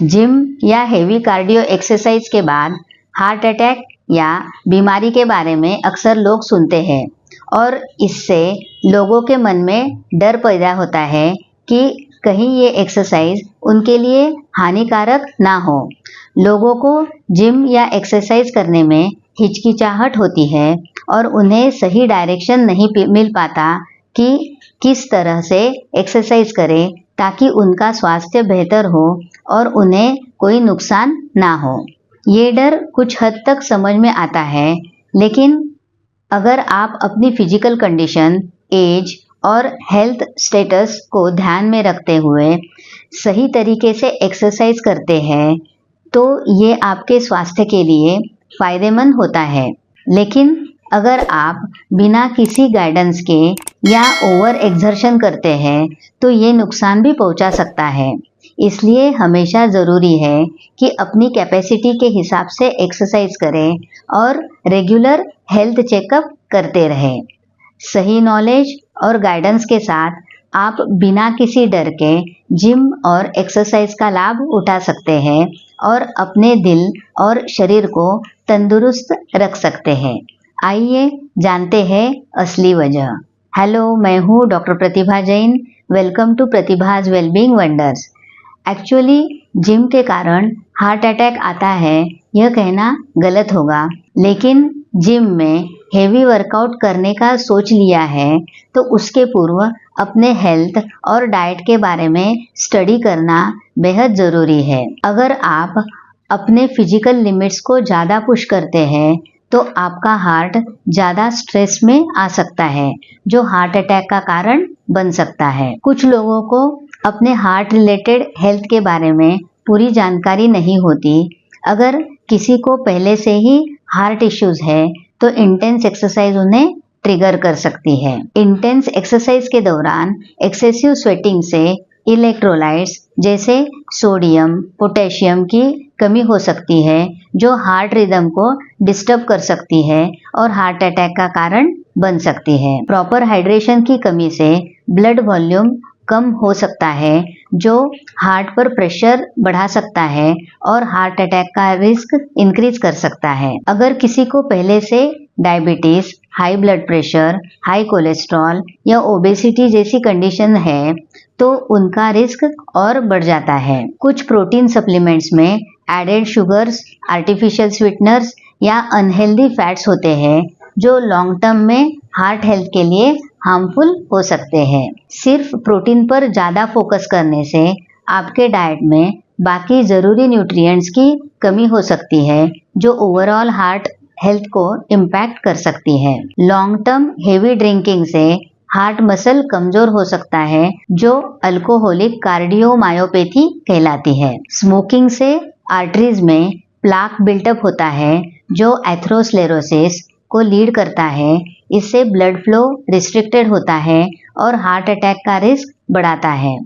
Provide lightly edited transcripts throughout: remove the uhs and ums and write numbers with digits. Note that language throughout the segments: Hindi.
जिम या हेवी कार्डियो एक्सरसाइज के बाद हार्ट अटैक या बीमारी के बारे में अक्सर लोग सुनते हैं और इससे लोगों के मन में डर पैदा होता है कि कहीं ये एक्सरसाइज उनके लिए हानिकारक ना हो। लोगों को जिम या एक्सरसाइज करने में हिचकिचाहट होती है और उन्हें सही डायरेक्शन नहीं मिल पाता कि किस तरह से एक्सरसाइज करें ताकि उनका स्वास्थ्य बेहतर हो और उन्हें कोई नुकसान ना हो। ये डर कुछ हद तक समझ में आता है, लेकिन अगर आप अपनी फिजिकल कंडीशन, एज और हेल्थ स्टेटस को ध्यान में रखते हुए सही तरीके से एक्सरसाइज करते हैं तो ये आपके स्वास्थ्य के लिए फायदेमंद होता है। लेकिन अगर आप बिना किसी गाइडेंस के या ओवर एक्सर्शन करते हैं तो ये नुकसान भी पहुंचा सकता है। इसलिए हमेशा ज़रूरी है कि अपनी कैपेसिटी के हिसाब से एक्सरसाइज करें और रेगुलर हेल्थ चेकअप करते रहें। सही नॉलेज और गाइडेंस के साथ आप बिना किसी डर के जिम और एक्सरसाइज का लाभ उठा सकते हैं और अपने दिल और शरीर को तंदुरुस्त रख सकते हैं। आइए जानते हैं असली वजह। हेलो, मैं हूँ doctor Pratibha Jain. Welcome to Pratibha's wellbeing wonders. Actually gym के कारण हार्ट अटैक आता है यह कहना गलत होगा, लेकिन जिम में हेवी वर्कआउट करने का सोच लिया है तो उसके पूर्व अपने हेल्थ और डाइट के बारे में स्टडी करना बेहद ज़रूरी है। अगर आप अपने फिजिकल लिमिट्स को ज़्यादा पुश करते हैं तो आपका हार्ट ज़्यादा स्ट्रेस में आ सकता है, जो हार्ट अटैक का कारण बन सकता है। कुछ लोगों को अपने हार्ट रिलेटेड हेल्थ के बारे में पूरी जानकारी नहीं होती। अगर किसी को पहले से ही हार्ट इश्यूज है तो इंटेंस एक्सरसाइज उन्हें ट्रिगर कर सकती है। इंटेंस एक्सरसाइज के दौरान एक्सेसिव स्वेटिंग से इलेक्ट्रोलाइट्स जैसे सोडियम, पोटेशियम की कमी हो सकती है, जो हार्ट रिदम को डिस्टर्ब कर सकती है और हार्ट अटैक का कारण बन सकती है। प्रॉपर हाइड्रेशन की कमी से ब्लड वॉल्यूम कम हो सकता है, जो हार्ट पर प्रेशर बढ़ा सकता है और हार्ट अटैक का रिस्क इंक्रीज कर सकता है। अगर किसी को पहले से diabetes, high blood pressure, high cholesterol या ओबेसिटी जैसी कंडीशन है तो उनका रिस्क और बढ़ जाता है। कुछ प्रोटीन सप्लीमेंट्स में एडेड शुगर्स, आर्टिफिशियल स्वीटनर्स या अनहेल्दी फैट्स होते हैं जो लॉन्ग टर्म में हार्ट हेल्थ के लिए हार्मफुल हो सकते हैं। सिर्फ प्रोटीन पर ज़्यादा फोकस करने से आपके डाइट में बाकी ज़रूरी न्यूट्रिएंट्स की कमी हो सकती है, जो ओवरऑल हार्ट हेल्थ को इम्पैक्ट कर सकती है। लॉन्ग टर्म हेवी ड्रिंकिंग से हार्ट मसल कमजोर हो सकता है, जो अल्कोहलिक कार्डियोमायोपैथी कहलाती है। स्मोकिंग से आर्टरीज में प्लाक बिल्टअप होता है, जो एथेरोस्क्लेरोसिस को लीड करता है। इससे ब्लड फ्लो रिस्ट्रिक्टेड होता है और हार्ट अटैक का रिस्क बढ़ाता है।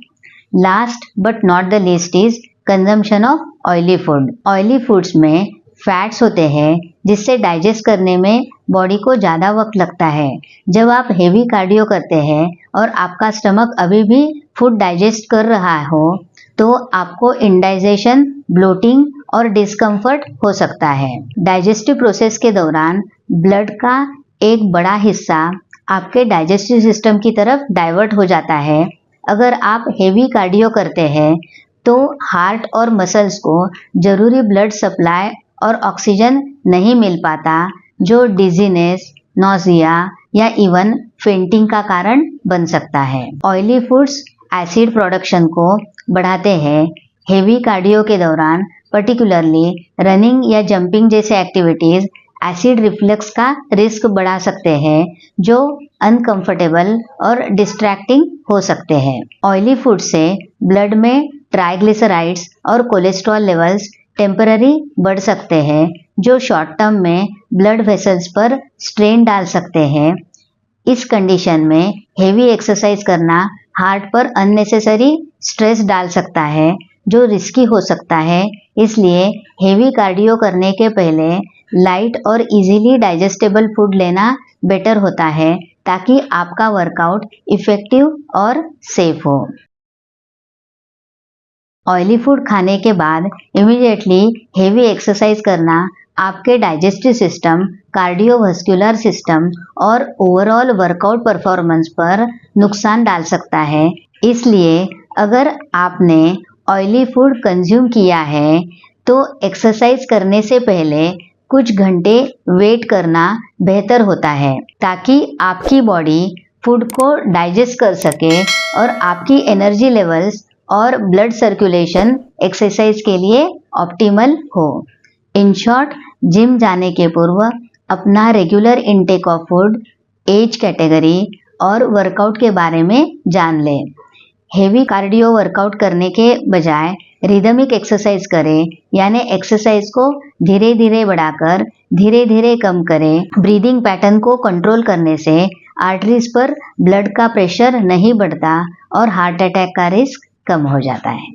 Last but not the least is consumption of oily food. Oily foods में फैट्स होते हैं, जिससे डाइजेस्ट करने में बॉडी को ज़्यादा वक्त लगता है। जब आप हेवी कार्डियो करते हैं और आपका स्टमक अभी भी फूड डाइजेस्ट कर रहा हो तो आपको इंडाइजेशन, ब्लोटिंग और डिस्कम्फर्ट हो सकता है। डाइजेस्टिव प्रोसेस के दौरान ब्लड का एक बड़ा हिस्सा आपके डाइजेस्टिव सिस्टम की तरफ डाइवर्ट हो जाता है। अगर आप हेवी कार्डियो करते हैं तो हार्ट और मसल्स को जरूरी ब्लड सप्लाई और ऑक्सीजन नहीं मिल पाता, जो डिजीनेस, नोजिया या इवन फेंटिंग का कारण बन सकता है। ऑयली फूड्स एसिड प्रोडक्शन को बढ़ाते हैं। हेवी कार्डियो के दौरान पर्टिकुलरली रनिंग या जंपिंग जैसे एक्टिविटीज एसिड रिफ्लक्स का रिस्क बढ़ा सकते हैं, जो अनकंफर्टेबल और डिस्ट्रैक्टिंग हो सकते हैं। ऑयली फूड से ब्लड में ट्राइग्लिसराइड्स और कोलेस्ट्रॉल लेवल्स टेम्पररी बढ़ सकते हैं, जो शॉर्ट टर्म में ब्लड वेसल्स पर स्ट्रेन डाल सकते हैं। इस कंडीशन में हेवी एक्सरसाइज करना हार्ट पर अननेसेसरी स्ट्रेस डाल सकता है, जो रिस्की हो सकता है। इसलिए हेवी कार्डियो करने के पहले लाइट और इजीली डाइजेस्टेबल फूड लेना बेटर होता है, ताकि आपका वर्कआउट इफेक्टिव और सेफ हो। ऑयली फूड खाने के बाद इमीडिएटली हेवी एक्सरसाइज करना आपके डाइजेस्टिव सिस्टम, कार्डियोवास्कुलर सिस्टम और ओवरऑल वर्कआउट परफॉर्मेंस पर नुकसान डाल सकता है। इसलिए अगर आपने ऑयली फूड कंज्यूम किया है तो एक्सरसाइज करने से पहले कुछ घंटे वेट करना बेहतर होता है, ताकि आपकी बॉडी फूड को डाइजेस्ट कर सके और आपकी एनर्जी लेवल्स और ब्लड सर्कुलेशन एक्सरसाइज के लिए ऑप्टिमल हो। इन शॉर्ट, जिम जाने के पूर्व अपना regular intake of food, age category और वर्कआउट के बारे में जान लें। हेवी कार्डियो वर्कआउट करने के बजाय रिदमिक एक्सरसाइज करें, यानी एक्सरसाइज को धीरे धीरे बढ़ाकर धीरे धीरे कम करें। ब्रीदिंग पैटर्न को कंट्रोल करने से आर्टरीज पर ब्लड का प्रेशर नहीं बढ़ता और हार्ट अटैक का रिस्क कम हो जाता है।